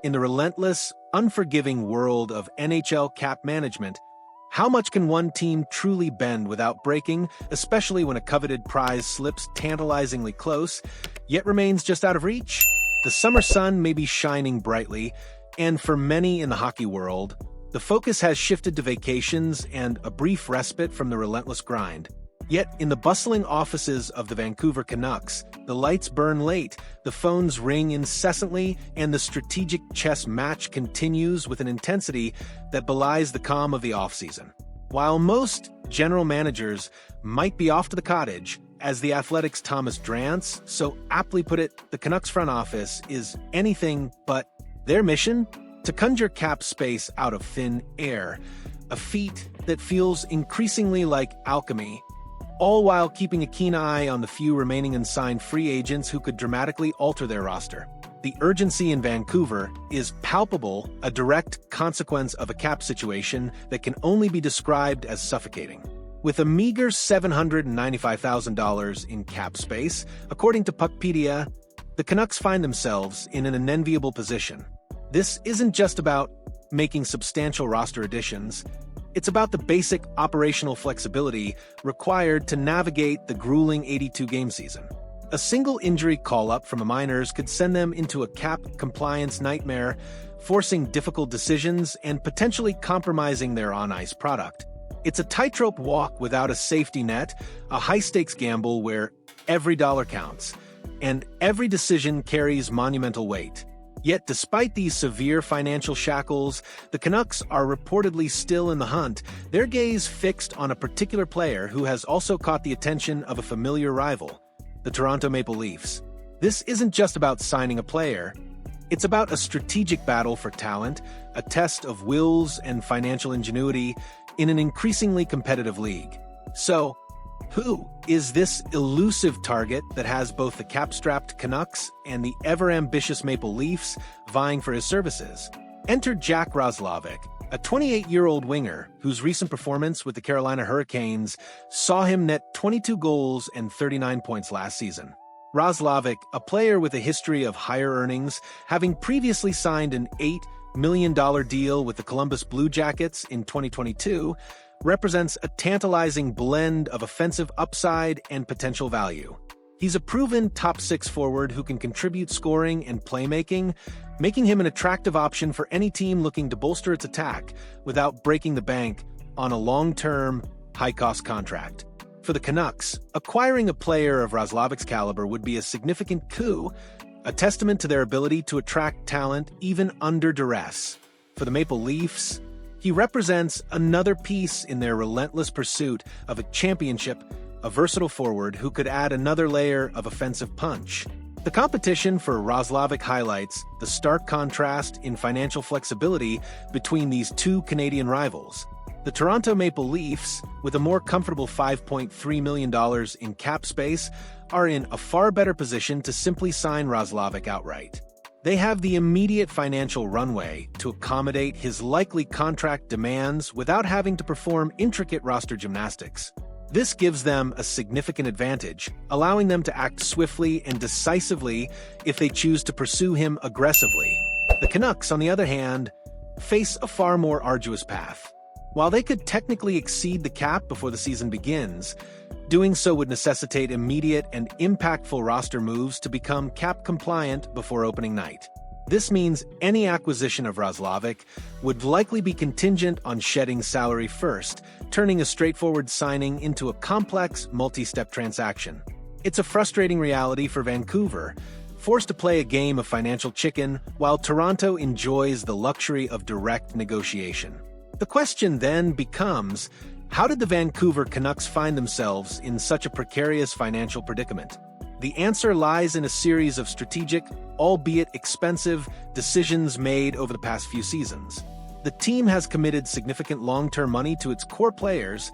In the relentless, unforgiving world of NHL cap management, how much can one team truly bend without breaking, especially when a coveted prize slips tantalizingly close, yet remains just out of reach? The summer sun may be shining brightly, and for many in the hockey world, the focus has shifted to vacations and a brief respite from the relentless grind. Yet, in the bustling offices of the Vancouver Canucks, the lights burn late, the phones ring incessantly, and the strategic chess match continues with an intensity that belies the calm of the offseason. While most general managers might be off to the cottage, as the Athletic's Thomas Drance so aptly put it, the Canucks front office is anything but. Their mission? To conjure cap space out of thin air, a feat that feels increasingly like alchemy, all while keeping a keen eye on the few remaining unsigned free agents who could dramatically alter their roster. The urgency in Vancouver is palpable, a direct consequence of a cap situation that can only be described as suffocating. With a meager $795,000 in cap space, according to Puckpedia, the Canucks find themselves in an unenviable position. This isn't just about making substantial roster additions. It's about the basic operational flexibility required to navigate the grueling 82-game season. A single injury call-up from the minors could send them into a cap compliance nightmare, forcing difficult decisions and potentially compromising their on-ice product. It's a tightrope walk without a safety net, a high-stakes gamble where every dollar counts, and every decision carries monumental weight. Yet, despite these severe financial shackles, the Canucks are reportedly still in the hunt, their gaze fixed on a particular player who has also caught the attention of a familiar rival, the Toronto Maple Leafs. This isn't just about signing a player. It's about a strategic battle for talent, a test of wills and financial ingenuity in an increasingly competitive league. So, who is this elusive target that has both the cap-strapped Canucks and the ever-ambitious Maple Leafs vying for his services? Enter Jack Roslovic, a 28-year-old winger whose recent performance with the Carolina Hurricanes saw him net 22 goals and 39 points last season. Roslovic, a player with a history of higher earnings, having previously signed an $8 million deal with the Columbus Blue Jackets in 2022, represents a tantalizing blend of offensive upside and potential value. He's a proven top-six forward who can contribute scoring and playmaking, making him an attractive option for any team looking to bolster its attack without breaking the bank on a long-term, high-cost contract. For the Canucks, acquiring a player of Roslovic's caliber would be a significant coup, a testament to their ability to attract talent even under duress. For the Maple Leafs, he represents another piece in their relentless pursuit of a championship, a versatile forward who could add another layer of offensive punch. The competition for Roslovic highlights the stark contrast in financial flexibility between these two Canadian rivals. The Toronto Maple Leafs, with a more comfortable $5.3 million in cap space, are in a far better position to simply sign Roslovic outright. They have the immediate financial runway to accommodate his likely contract demands without having to perform intricate roster gymnastics. This gives them a significant advantage, allowing them to act swiftly and decisively if they choose to pursue him aggressively. The Canucks, on the other hand, face a far more arduous path. While they could technically exceed the cap before the season begins, doing so would necessitate immediate and impactful roster moves to become cap-compliant before opening night. This means any acquisition of Roslovic would likely be contingent on shedding salary first, turning a straightforward signing into a complex, multi-step transaction. It's a frustrating reality for Vancouver, forced to play a game of financial chicken while Toronto enjoys the luxury of direct negotiation. The question then becomes, how did the Vancouver Canucks find themselves in such a precarious financial predicament? The answer lies in a series of strategic, albeit expensive, decisions made over the past few seasons. The team has committed significant long-term money to its core players,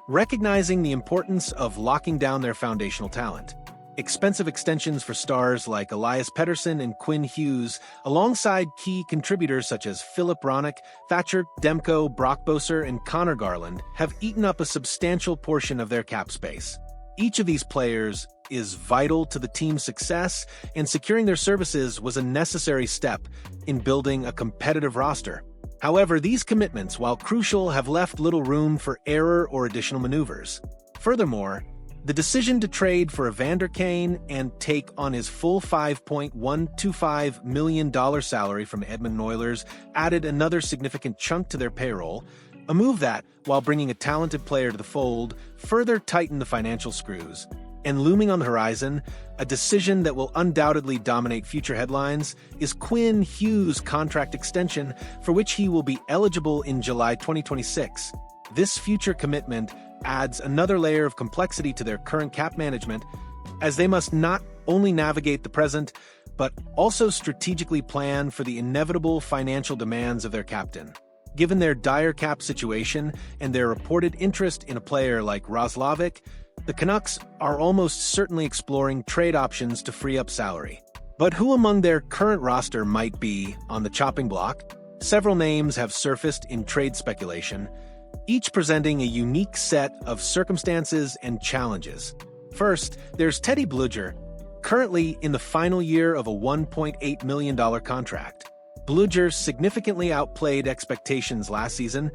recognizing the importance of locking down their foundational talent. Expensive extensions for stars like Elias Pettersson and Quinn Hughes, alongside key contributors such as Philip Hronek, Thatcher Demko, Brock Boeser, and Connor Garland, have eaten up a substantial portion of their cap space. Each of these players is vital to the team's success, and securing their services was a necessary step in building a competitive roster. However, these commitments, while crucial, have left little room for error or additional maneuvers. Furthermore, the decision to trade for Evander Kane and take on his full $5.125 million salary from Edmonton Oilers added another significant chunk to their payroll, a move that, while bringing a talented player to the fold, further tightened the financial screws. And looming on the horizon, a decision that will undoubtedly dominate future headlines, is Quinn Hughes' contract extension, for which he will be eligible in July 2026. This future commitment adds another layer of complexity to their current cap management, as they must not only navigate the present, but also strategically plan for the inevitable financial demands of their captain. Given their dire cap situation and their reported interest in a player like Roslovic, the Canucks are almost certainly exploring trade options to free up salary. But who among their current roster might be on the chopping block? Several names have surfaced in trade speculation, each presenting a unique set of circumstances and challenges. First, there's Teddy Blueger, currently in the final year of a $1.8 million contract. Blueger significantly outplayed expectations last season,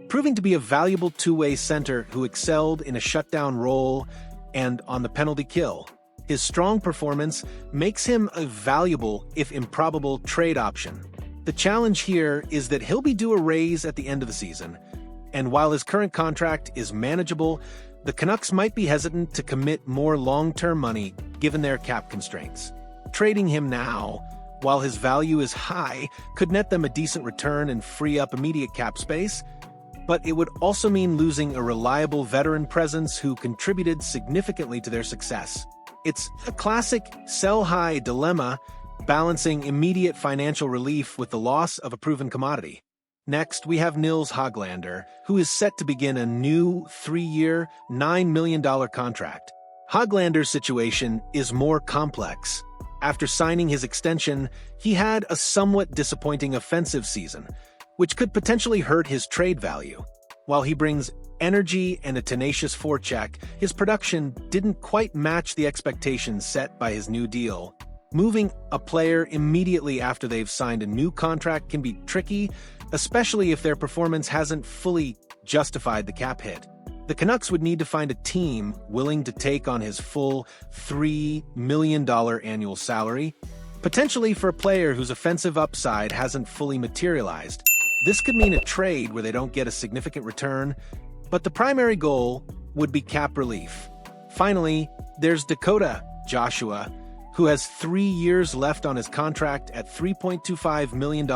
proving to be a valuable two-way center who excelled in a shutdown role and on the penalty kill. His strong performance makes him a valuable, if improbable, trade option. The challenge here is that he'll be due a raise at the end of the season, and while his current contract is manageable, the Canucks might be hesitant to commit more long-term money given their cap constraints. Trading him now, while his value is high, could net them a decent return and free up immediate cap space, but it would also mean losing a reliable veteran presence who contributed significantly to their success. It's a classic sell-high dilemma, balancing immediate financial relief with the loss of a proven commodity. Next, we have Nils Höglander, who is set to begin a new 3-year, $9 million contract. Höglander's situation is more complex. After signing his extension, he had a somewhat disappointing offensive season, which could potentially hurt his trade value. While he brings energy and a tenacious forecheck, his production didn't quite match the expectations set by his new deal. Moving a player immediately after they've signed a new contract can be tricky, especially if their performance hasn't fully justified the cap hit. The Canucks would need to find a team willing to take on his full $3 million annual salary, potentially for a player whose offensive upside hasn't fully materialized. This could mean a trade where they don't get a significant return, but the primary goal would be cap relief. Finally, there's Dakota Joshua, who has 3 years left on his contract at $3.25 million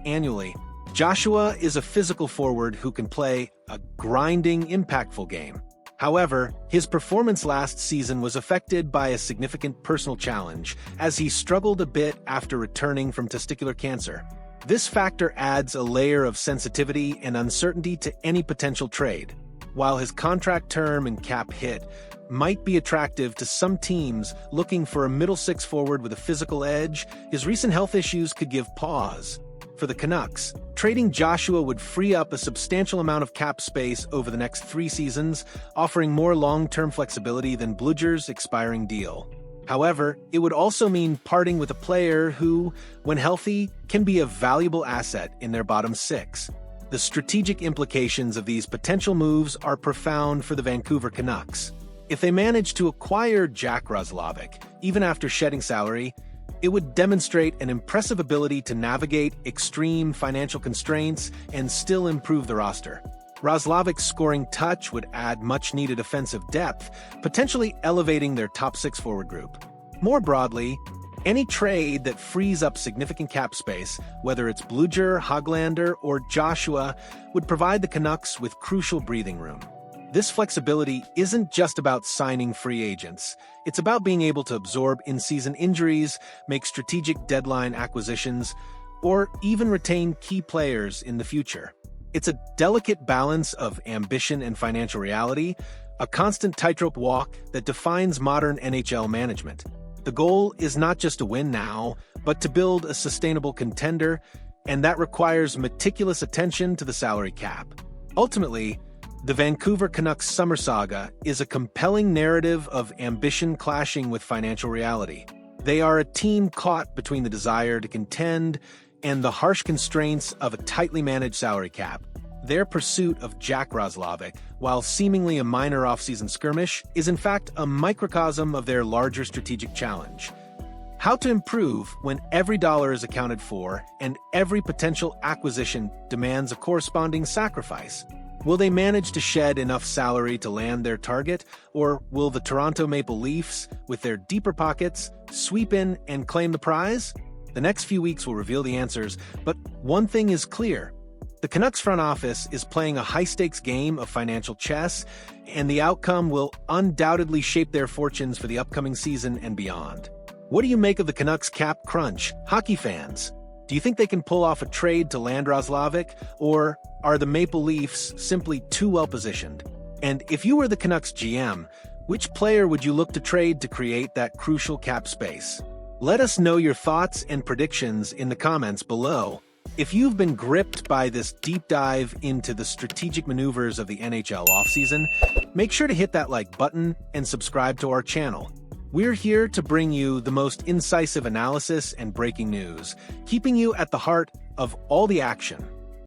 annually. Joshua is a physical forward who can play a grinding, impactful game. However, his performance last season was affected by a significant personal challenge, as he struggled a bit after returning from testicular cancer. This factor adds a layer of sensitivity and uncertainty to any potential trade. While his contract term and cap hit might be attractive to some teams looking for a middle six forward with a physical edge, his recent health issues could give pause. For the Canucks, trading Joshua would free up a substantial amount of cap space over the next 3 seasons, offering more long-term flexibility than Blueger's expiring deal. However, it would also mean parting with a player who, when healthy, can be a valuable asset in their bottom 6. The strategic implications of these potential moves are profound for the Vancouver Canucks. If they manage to acquire Jack Roslovic, even after shedding salary, it would demonstrate an impressive ability to navigate extreme financial constraints and still improve the roster. Roslovic's scoring touch would add much-needed offensive depth, potentially elevating their top 6 forward group. More broadly, any trade that frees up significant cap space, whether it's Blueger, Höglander, or Joshua, would provide the Canucks with crucial breathing room. This flexibility isn't just about signing free agents. It's about being able to absorb in-season injuries, make strategic deadline acquisitions, or even retain key players in the future. It's a delicate balance of ambition and financial reality, a constant tightrope walk that defines modern NHL management. The goal is not just to win now, but to build a sustainable contender, and that requires meticulous attention to the salary cap. Ultimately, The Vancouver Canucks summer saga is a compelling narrative of ambition clashing with financial reality. They are a team caught between the desire to contend and the harsh constraints of a tightly managed salary cap. Their pursuit of Jack Roslovic, while seemingly a minor offseason skirmish, is in fact a microcosm of their larger strategic challenge. How to improve when every dollar is accounted for and every potential acquisition demands a corresponding sacrifice. Will they manage to shed enough salary to land their target, or will the Toronto Maple Leafs, with their deeper pockets, sweep in and claim the prize? The next few weeks will reveal the answers, but one thing is clear. The Canucks front office is playing a high-stakes game of financial chess, and the outcome will undoubtedly shape their fortunes for the upcoming season and beyond. What do you make of the Canucks cap crunch, hockey fans? Do you think they can pull off a trade to land Roslovic, or are the Maple Leafs simply too well-positioned? And if you were the Canucks GM, which player would you look to trade to create that crucial cap space? Let us know your thoughts and predictions in the comments below. If you've been gripped by this deep dive into the strategic maneuvers of the NHL offseason, make sure to hit that like button and subscribe to our channel. We're here to bring you the most incisive analysis and breaking news, keeping you at the heart of all the action.